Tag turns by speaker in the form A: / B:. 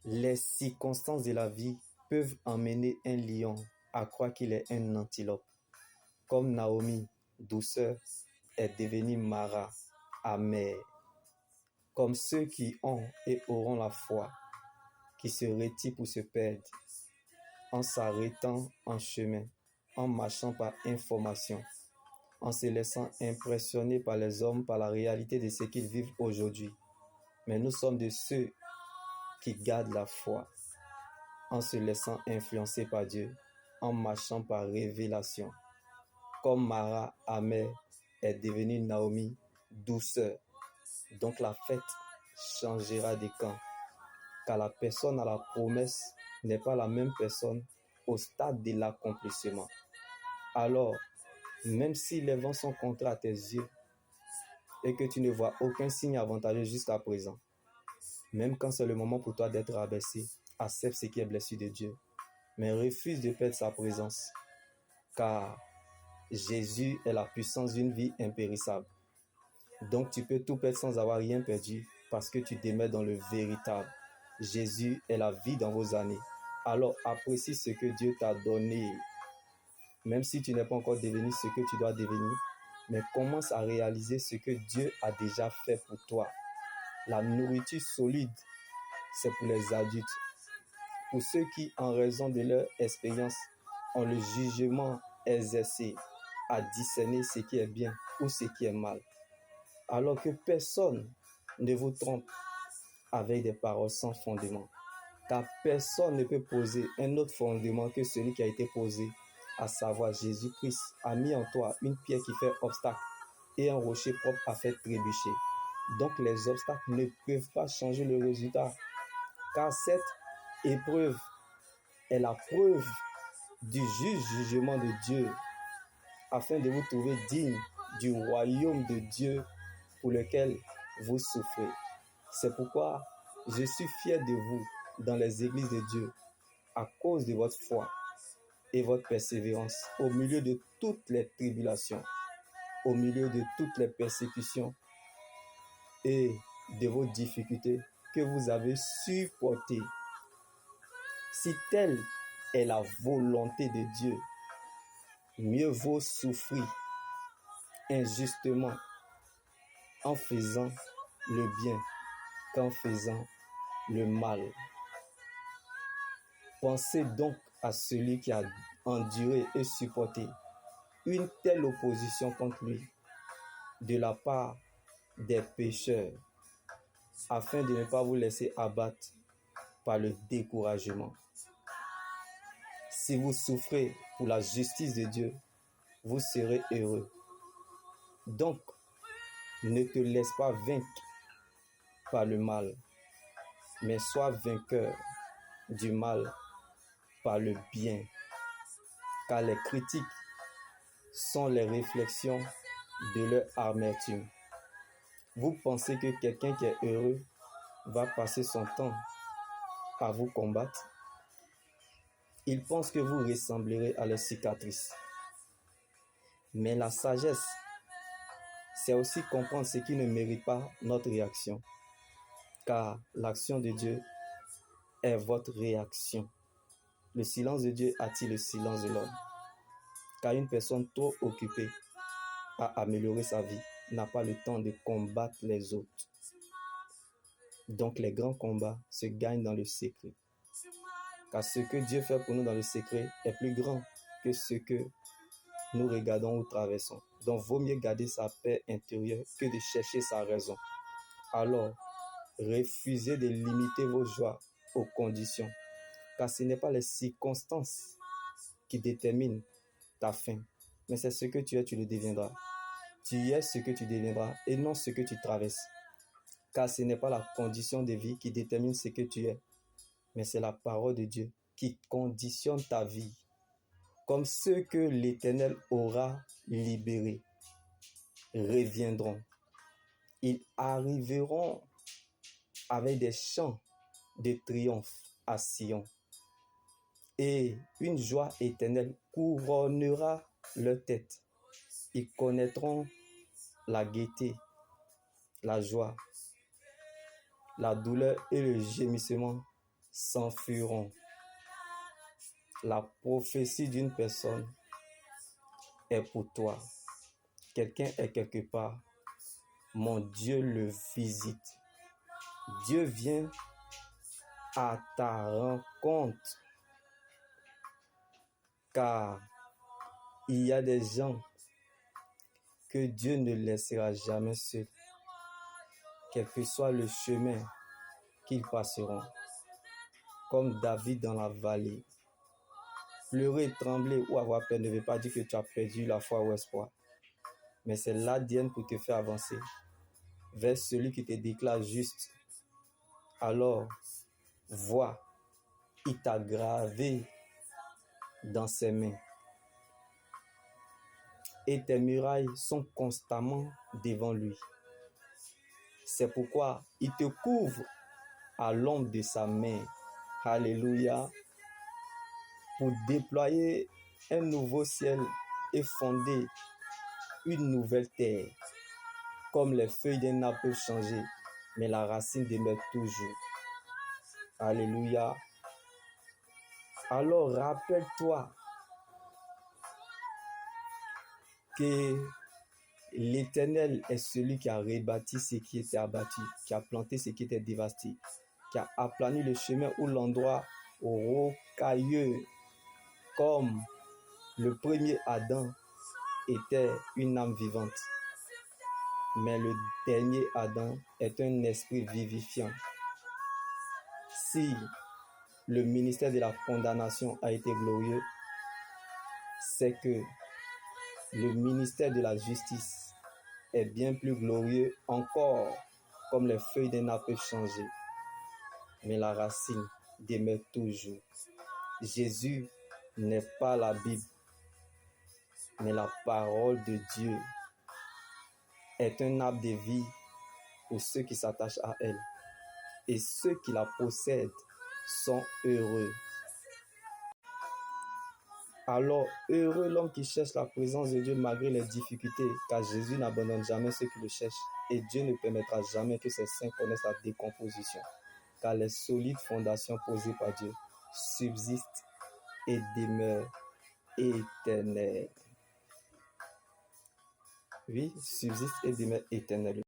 A: Les circonstances de la vie peuvent emmener un lion à croire qu'il est un antilope. Comme Naomi, douceur, est devenue Mara, amère. Comme ceux qui ont et auront la foi, qui se retirent pour se perdre, en s'arrêtant en chemin, en marchant par information, en se laissant impressionner par les hommes, par la réalité de ce qu'ils vivent aujourd'hui. Mais nous sommes de ceux qui gardent la foi, en se laissant influencer par Dieu, en marchant par révélation. Comme Mara, amère, est devenue Naomi, douceur. Donc la fête changera de camp, car la personne à la promesse n'est pas la même personne au stade de l'accomplissement. Alors, même si les vents sont contre à tes yeux et que tu ne vois aucun signe avantageux jusqu'à présent, même quand c'est le moment pour toi d'être rabaissé, accepte ce qui est blessé de Dieu, mais refuse de perdre sa présence, car Jésus est la puissance d'une vie impérissable. Donc tu peux tout perdre sans avoir rien perdu parce que tu demeures dans le véritable. Jésus est la vie dans vos années. Alors apprécie ce que Dieu t'a donné. Même si tu n'es pas encore devenu ce que tu dois devenir, mais commence à réaliser ce que Dieu a déjà fait pour toi. La nourriture solide, c'est pour les adultes. Pour ceux qui, en raison de leur expérience, ont le jugement exercé à discerner ce qui est bien ou ce qui est mal. Alors que personne ne vous trompe avec des paroles sans fondement. Car personne ne peut poser un autre fondement que celui qui a été posé, à savoir Jésus-Christ a mis en toi une pierre qui fait obstacle et un rocher propre à faire trébucher. Donc les obstacles ne peuvent pas changer le résultat, car cette épreuve est la preuve du juste jugement de Dieu, afin de vous trouver digne du royaume de Dieu pour lequel vous souffrez. C'est pourquoi je suis fier de vous dans les églises de Dieu à cause de votre foi et votre persévérance au milieu de toutes les tribulations, au milieu de toutes les persécutions et de vos difficultés que vous avez supportées. Si telle est la volonté de Dieu, mieux vaut souffrir injustement en faisant le bien qu'en faisant le mal. Pensez donc à celui qui a enduré et supporté une telle opposition contre lui de la part des pécheurs, afin de ne pas vous laisser abattre par le découragement. Si vous souffrez pour la justice de Dieu, vous serez heureux. Donc, ne te laisse pas vaincre par le mal, mais sois vainqueur du mal par le bien. Car les critiques sont les réflexions de leur amertume. Vous pensez que quelqu'un qui est heureux va passer son temps à vous combattre? Il pense que vous ressemblerez à leurs cicatrices. Mais la sagesse, c'est aussi comprendre ce qui ne mérite pas notre réaction. Car l'action de Dieu est votre réaction. Le silence de Dieu attire le silence de l'homme. Car une personne trop occupée à améliorer sa vie n'a pas le temps de combattre les autres. Donc les grands combats se gagnent dans le secret. Car ce que Dieu fait pour nous dans le secret est plus grand que ce que nous regardons ou traversons. Donc vaut mieux garder sa paix intérieure que de chercher sa raison. Alors, refusez de limiter vos joies aux conditions. Car ce n'est pas les circonstances qui déterminent ta fin. Mais c'est ce que tu es, tu le deviendras. Tu es ce que tu deviendras et non ce que tu traverses. Car ce n'est pas la condition de vie qui détermine ce que tu es, mais c'est la parole de Dieu qui conditionne ta vie. Comme ceux que l'Éternel aura libérés reviendront. Ils arriveront avec des chants de triomphe à Sion. Et une joie éternelle couronnera leur tête. Ils connaîtront la gaieté, la joie, la douleur et le gémissement s'enfuiront. La prophétie d'une personne est pour toi. Quelqu'un est quelque part. Mon Dieu le visite. Dieu vient à ta rencontre. Car il y a des gens que Dieu ne laissera jamais seuls, quel que soit le chemin qu'ils passeront. Comme David dans la vallée. Pleurer, trembler ou avoir peur ne veut pas dire que tu as perdu la foi ou l'espoir. Mais c'est l'ADN pour te faire avancer vers celui qui te déclare juste. Alors, vois, il t'a gravé dans ses mains. Et tes murailles sont constamment devant lui. C'est pourquoi il te couvre à l'ombre de sa main. Alléluia. Pour déployer un nouveau ciel et fonder une nouvelle terre. Comme les feuilles d'un arbre peuvent changer, mais la racine demeure toujours. Alléluia. Alors rappelle-toi que l'Éternel est celui qui a rebâti ce qui était abattu, qui a planté ce qui était dévasté, qui a aplani le chemin ou l'endroit rocailleux, comme le premier Adam était une âme vivante. Mais le dernier Adam est un esprit vivifiant. Si le ministère de la condamnation a été glorieux, c'est que le ministère de la justice est bien plus glorieux encore, comme les feuilles d'un arbre peuvent changer. Mais la racine demeure toujours. Jésus n'est pas la Bible, mais la parole de Dieu est un arbre de vie pour ceux qui s'attachent à elle. Et ceux qui la possèdent sont heureux. Alors, heureux l'homme qui cherche la présence de Dieu malgré les difficultés, car Jésus n'abandonne jamais ceux qui le cherchent. Et Dieu ne permettra jamais que ses saints connaissent la décomposition, car les solides fondations posées par Dieu subsistent et demeurent éternelles. Oui, subsistent et demeurent éternellement.